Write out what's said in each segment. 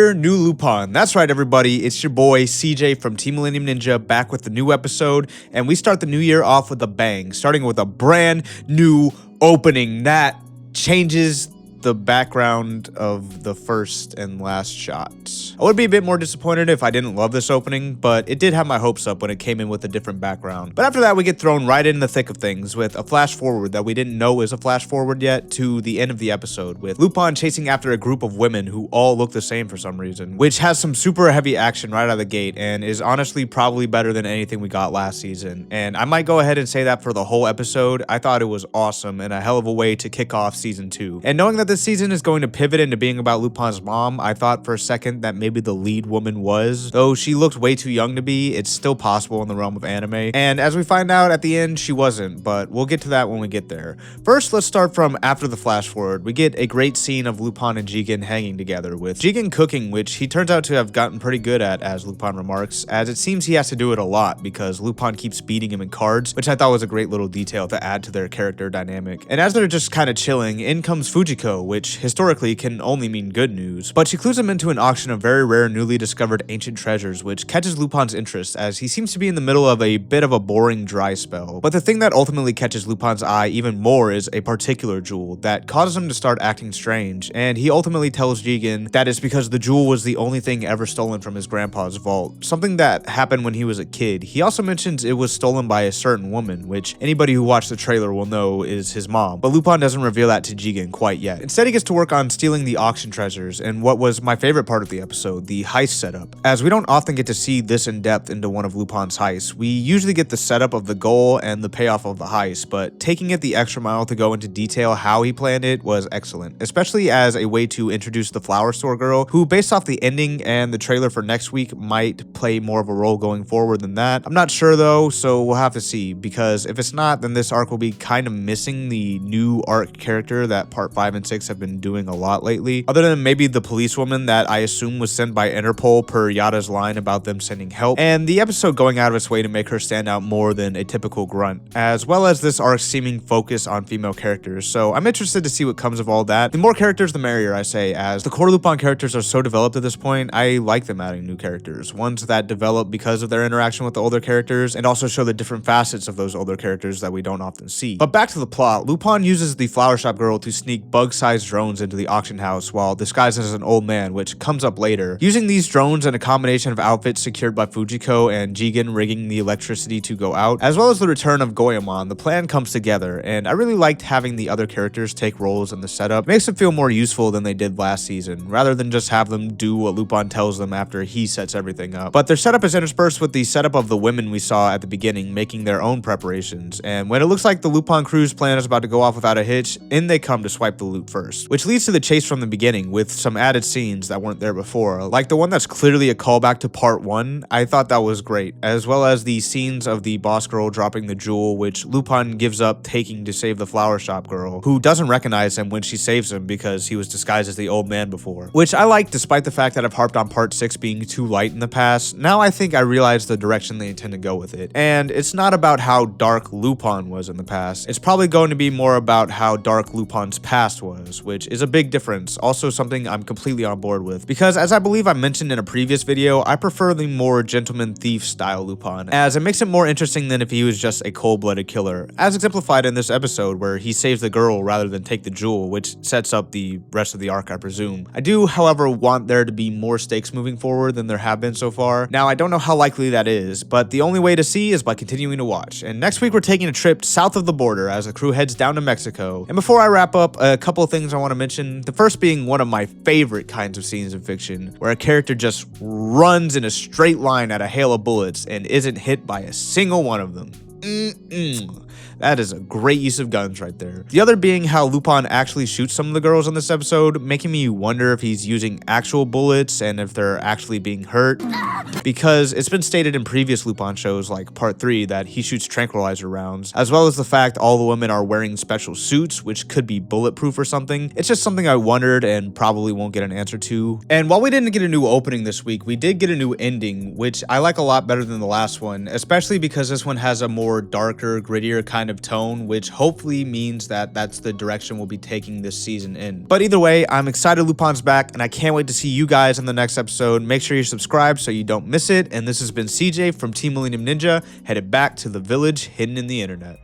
year, new Lupin. That's right, everybody. It's your boy CJ from Team Millennium Ninja back with the new episode, and we start the new year off with a bang, starting with a brand new opening that changes the background of the first and last shot. I would be a bit more disappointed if I didn't love this opening, but it did have my hopes up when it came in with a different background. But after that, we get thrown right in the thick of things with a flash forward that we didn't know is a flash forward yet to the end of the episode, with Lupin chasing after a group of women who all look the same for some reason, which has some super heavy action right out of the gate and is honestly probably better than anything we got last season. And I might go ahead and say that for the whole episode. I thought it was awesome and a hell of a way to kick off season 2. And knowing that this season is going to pivot into being about Lupin's mom, I thought for a second that maybe the lead woman was. Though she looked way too young to be, it's still possible in the realm of anime. And as we find out at the end, she wasn't, but we'll get to that when we get there. First, let's start from after the flash forward. We get a great scene of Lupin and Jigen hanging together, with Jigen cooking, which he turns out to have gotten pretty good at, as Lupin remarks, as it seems he has to do it a lot because Lupin keeps beating him in cards, which I thought was a great little detail to add to their character dynamic. And as they're just kind of chilling, in comes Fujiko, which historically can only mean good news, but she clues him into an auction of very rare newly discovered ancient treasures, which catches Lupin's interest as he seems to be in the middle of a bit of a boring dry spell. But the thing that ultimately catches Lupin's eye even more is a particular jewel that causes him to start acting strange, and he ultimately tells Jigen that it's because the jewel was the only thing ever stolen from his grandpa's vault, something that happened when he was a kid. He also mentions it was stolen by a certain woman, which anybody who watched the trailer will know is his mom, but Lupin doesn't reveal that to Jigen quite yet. Instead, he gets to work on stealing the auction treasures, and what was my favorite part of the episode, the heist setup. As we don't often get to see this in depth into one of Lupin's heists, we usually get the setup of the goal and the payoff of the heist, but taking it the extra mile to go into detail how he planned it was excellent, especially as a way to introduce the flower store girl, who based off the ending and the trailer for next week might play more of a role going forward than that. I'm not sure though, so we'll have to see, because if it's not, then this arc will be kind of missing the new arc character that part 5 and 6 have been doing a lot lately, other than maybe the policewoman that I assume was sent by Interpol per Yada's line about them sending help, and the episode going out of its way to make her stand out more than a typical grunt, as well as this arc's seeming focus on female characters. So I'm interested to see what comes of all that. The more characters, the merrier, I say, as the core Lupin characters are so developed at this point. I like them adding new characters, ones that develop because of their interaction with the older characters, and also show the different facets of those older characters that we don't often see. But back to the plot, Lupin uses the flower shop girl to sneak bug-sized drones into the auction house while disguised as an old man, which comes up later. Using these drones and a combination of outfits secured by Fujiko and Jigen rigging the electricity to go out, as well as the return of Goemon, the plan comes together, and I really liked having the other characters take roles in the setup. It makes it feel more useful than they did last season, rather than just have them do what Lupin tells them after he sets everything up. But their setup is interspersed with the setup of the women we saw at the beginning making their own preparations, and when it looks like the Lupin crew's plan is about to go off without a hitch, in they come to swipe the loot first, which leads to the chase from the beginning with some added scenes that weren't there before, like the one that's clearly a callback to part 1. I thought that was great, as well as the scenes of the boss girl dropping the jewel, which Lupin gives up taking to save the flower shop girl, who doesn't recognize him when she saves him because he was disguised as the old man before, which I like despite the fact that I've harped on part 6 being too light in the past. Now I think I realize the direction they intend to go with it, and it's not about how dark Lupin was in the past. It's probably going to be more about how dark Lupin's past was, which is a big difference, also something I'm completely on board with, because as I believe I mentioned in a previous video, I prefer the more gentleman thief style Lupin, as it makes it more interesting than if he was just a cold-blooded killer, as exemplified in this episode where he saves the girl rather than take the jewel, which sets up the rest of the arc, I presume. I do, however, want there to be more stakes moving forward than there have been so far. Now, I don't know how likely that is, but the only way to see is by continuing to watch. And next week we're taking a trip south of the border as the crew heads down to Mexico. And before I wrap up, a couple of things I want to mention. The first being one of my favorite kinds of scenes in fiction, where a character just runs in a straight line at a hail of bullets and isn't hit by a single one of them. That is a great use of guns right there. The other being how Lupin actually shoots some of the girls in this episode, making me wonder if he's using actual bullets and if they're actually being hurt. Because it's been stated in previous Lupin shows like part 3 that he shoots tranquilizer rounds, as well as the fact all the women are wearing special suits, which could be bulletproof or something. It's just something I wondered and probably won't get an answer to. And while we didn't get a new opening this week, we did get a new ending, which I like a lot better than the last one, especially because this one has a more darker, grittier kind of tone, which hopefully means that that's the direction we'll be taking this season in. But either way, I'm excited Lupin's back, and I can't wait to see you guys in the next episode. Make sure you're subscribed so you don't miss it. And this has been CJ from Team Millennium Ninja, headed back to the village hidden in the internet.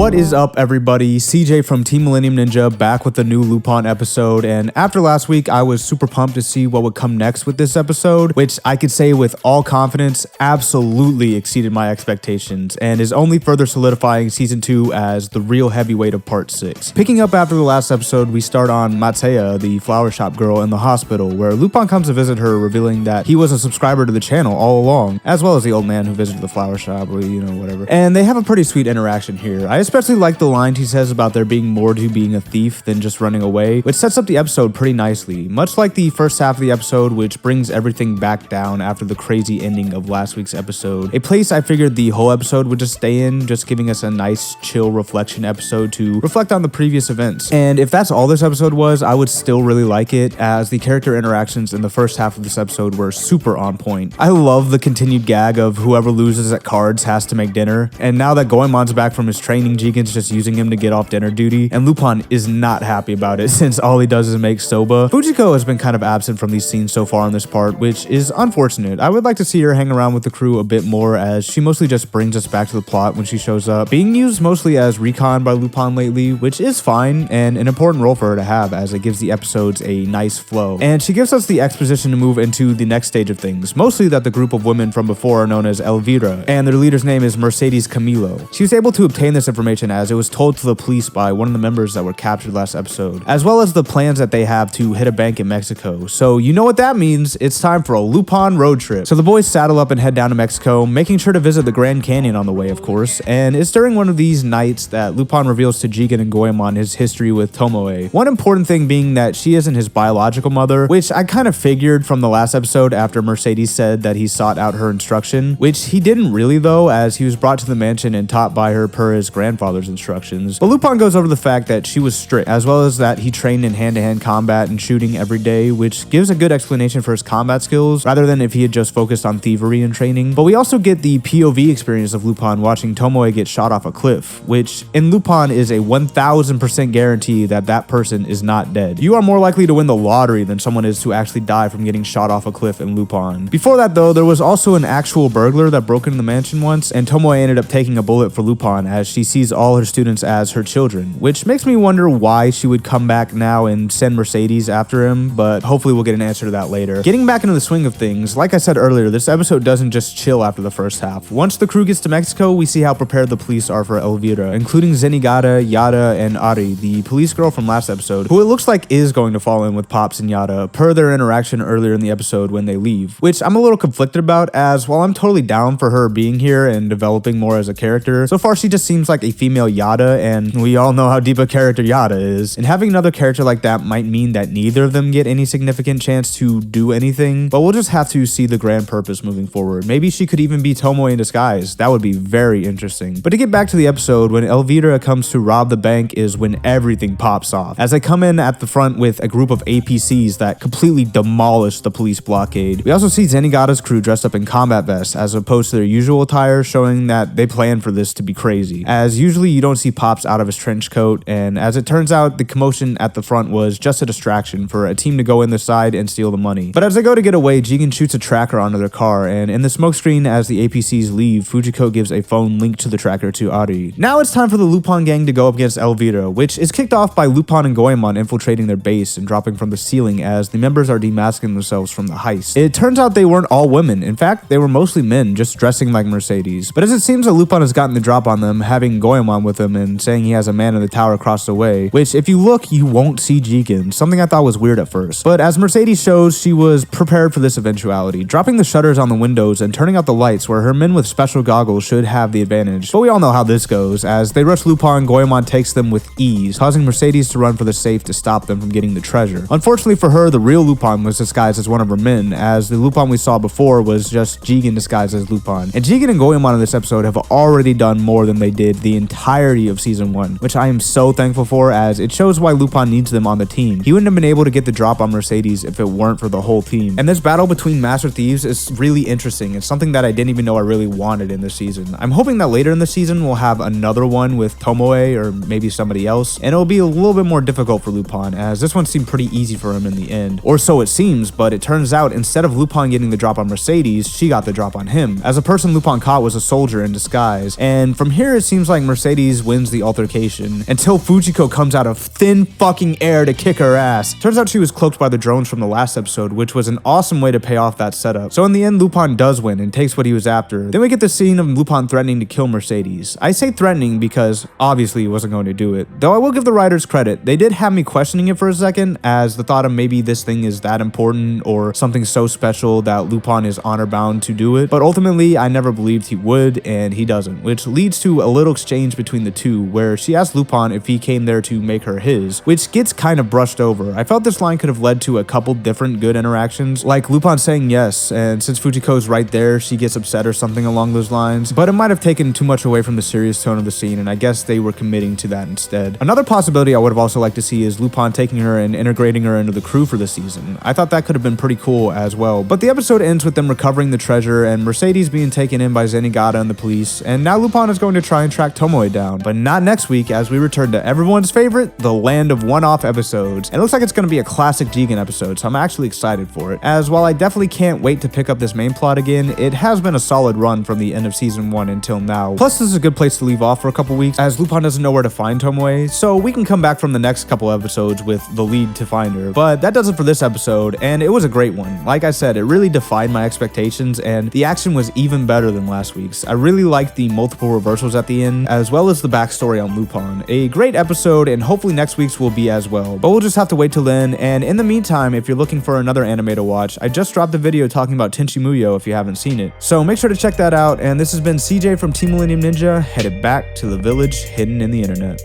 What is up, everybody? CJ from Team Millennium Ninja back with a new Lupin episode, and after last week I was super pumped to see what would come next with this episode, which I could say with all confidence absolutely exceeded my expectations and is only further solidifying season 2 as the real heavyweight of part 6. Picking up after the last episode, we start on Matsuya, the flower shop girl, in the hospital, where Lupin comes to visit her, revealing that he was a subscriber to the channel all along, as well as the old man who visited the flower shop, or whatever. And they have a pretty sweet interaction here. I especially like the line he says about there being more to being a thief than just running away, which sets up the episode pretty nicely, much like the first half of the episode, which brings everything back down after the crazy ending of last week's episode. A place I figured the whole episode would just stay in, just giving us a nice chill reflection episode to reflect on the previous events. And if that's all this episode was, I would still really like it, as the character interactions in the first half of this episode were super on point. I love the continued gag of whoever loses at cards has to make dinner, and now that Goemon's back from his training, Jigen's just using him to get off dinner duty, and Lupin is not happy about it since all he does is make soba. Fujiko has been kind of absent from these scenes so far in this part, which is unfortunate. I would like to see her hang around with the crew a bit more, as she mostly just brings us back to the plot when she shows up, being used mostly as recon by Lupin lately, which is fine and an important role for her to have, as it gives the episodes a nice flow. And she gives us the exposition to move into the next stage of things, mostly that the group of women from before are known as Elvira, and their leader's name is Mercedes Camilo. She was able to obtain this information as it was told to the police by one of the members that were captured last episode, as well as the plans that they have to hit a bank in Mexico. So you know what that means, it's time for a Lupin road trip. So the boys saddle up and head down to Mexico, making sure to visit the Grand Canyon on the way, of course, and it's during one of these nights that Lupin reveals to Jigen and Goemon his history with Tomoe. One important thing being that she isn't his biological mother, which I kind of figured from the last episode after Mercedes said that he sought out her instruction, which he didn't really though, as he was brought to the mansion and taught by her per his grandfather's instructions. But Lupin goes over the fact that she was strict, as well as that he trained in hand-to-hand combat and shooting every day, which gives a good explanation for his combat skills, rather than if he had just focused on thievery and training. But we also get the POV experience of Lupin watching Tomoe get shot off a cliff, which in Lupin is a 1000% guarantee that that person is not dead. You are more likely to win the lottery than someone is to actually die from getting shot off a cliff in Lupin. Before that though, there was also an actual burglar that broke into the mansion once, and Tomoe ended up taking a bullet for Lupin as she sees all her students as her children, which makes me wonder why she would come back now and send Mercedes after him, but hopefully we'll get an answer to that later. Getting back into the swing of things, like I said earlier, this episode doesn't just chill after the first half. Once the crew gets to Mexico, we see how prepared the police are for Elvira, including Zenigata, Yada, and Ari, the police girl from last episode, who it looks like is going to fall in with Pops and Yada, per their interaction earlier in the episode when they leave, which I'm a little conflicted about, as while I'm totally down for her being here and developing more as a character, so far she just seems like a female Yada, and we all know how deep a character Yada is, and having another character like that might mean that neither of them get any significant chance to do anything, but we'll just have to see the grand purpose moving forward. Maybe she could even be Tomoe in disguise. That would be very interesting. But to get back to the episode, when Elvira comes to rob the bank is when everything pops off, as they come in at the front with a group of APCs that completely demolish the police blockade. We also see Zenigata's crew dressed up in combat vests as opposed to their usual attire, showing that they planned for this to be crazy, as usually you don't see Pops out of his trench coat, and as it turns out, the commotion at the front was just a distraction for a team to go in the side and steal the money. But as they go to get away, Jigen shoots a tracker onto their car, and in the smokescreen as the APCs leave, Fujiko gives a phone link to the tracker to Ari. Now it's time for the Lupin gang to go up against Elvira, which is kicked off by Lupin and Goemon infiltrating their base and dropping from the ceiling as the members are demasking themselves from the heist. It turns out they weren't all women. In fact, they were mostly men, just dressing like Mercedes. But as it seems that Lupin has gotten the drop on them, having Goemon with him and saying he has a man in the tower across the way, which if you look, you won't see Jigen, something I thought was weird at first. But as Mercedes shows, she was prepared for this eventuality, dropping the shutters on the windows and turning out the lights where her men with special goggles should have the advantage. But we all know how this goes. As they rush Lupin, Goemon takes them with ease, causing Mercedes to run for the safe to stop them from getting the treasure. Unfortunately for her, the real Lupin was disguised as one of her men, as the Lupin we saw before was just Jigen disguised as Lupin. And Jigen and Goemon in this episode have already done more than they did the entirety of season 1, which I am so thankful for, as it shows why Lupin needs them on the team. He wouldn't have been able to get the drop on Mercedes if it weren't for the whole team. And this battle between Master Thieves is really interesting. It's something that I didn't even know I really wanted in this season. I'm hoping that later in the season we'll have another one with Tomoe or maybe somebody else, and it'll be a little bit more difficult for Lupin, as this one seemed pretty easy for him in the end. Or so it seems, but it turns out instead of Lupin getting the drop on Mercedes, she got the drop on him, as a person Lupin caught was a soldier in disguise. And from here it seems like Mercedes wins the altercation, until Fujiko comes out of thin fucking air to kick her ass. Turns out she was cloaked by the drones from the last episode, which was an awesome way to pay off that setup. So in the end, Lupin does win and takes what he was after. Then we get the scene of Lupin threatening to kill Mercedes. I say threatening because obviously he wasn't going to do it. Though I will give the writers credit, they did have me questioning it for a second, as the thought of maybe this thing is that important or something so special that Lupin is honor bound to do it. But ultimately, I never believed he would, and he doesn't, which leads to a little exchange between the two, where she asked Lupin if he came there to make her his, which gets kind of brushed over. I felt this line could have led to a couple different good interactions, like Lupin saying yes, and since Fujiko's right there, she gets upset or something along those lines, but it might have taken too much away from the serious tone of the scene, and I guess they were committing to that instead. Another possibility I would have also liked to see is Lupin taking her and integrating her into the crew for the season. I thought that could have been pretty cool as well. But the episode ends with them recovering the treasure and Mercedes being taken in by Zenigata and the police, and now Lupin is going to try and track Tomoe down, but not next week, as we return to everyone's favorite, the land of one-off episodes. And it looks like it's going to be a classic Jigen episode, so I'm actually excited for it, as while I definitely can't wait to pick up this main plot again, it has been a solid run from the end of season 1 until now. Plus, this is a good place to leave off for a couple weeks, as Lupin doesn't know where to find Tomoe, so we can come back from the next couple episodes with the lead to find her. But that does it for this episode, and it was a great one. Like I said, it really defied my expectations, and the action was even better than last week's. I really liked the multiple reversals at the end, as well as the backstory on Lupin. A great episode, and hopefully next week's will be as well. But we'll just have to wait till then, and in the meantime, if you're looking for another anime to watch, I just dropped a video talking about Tenchi Muyo if you haven't seen it. So make sure to check that out, and this has been CJ from Team Millennium Ninja, headed back to the village hidden in the internet.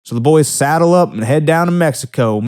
So the boys saddle up and head down to Mexico.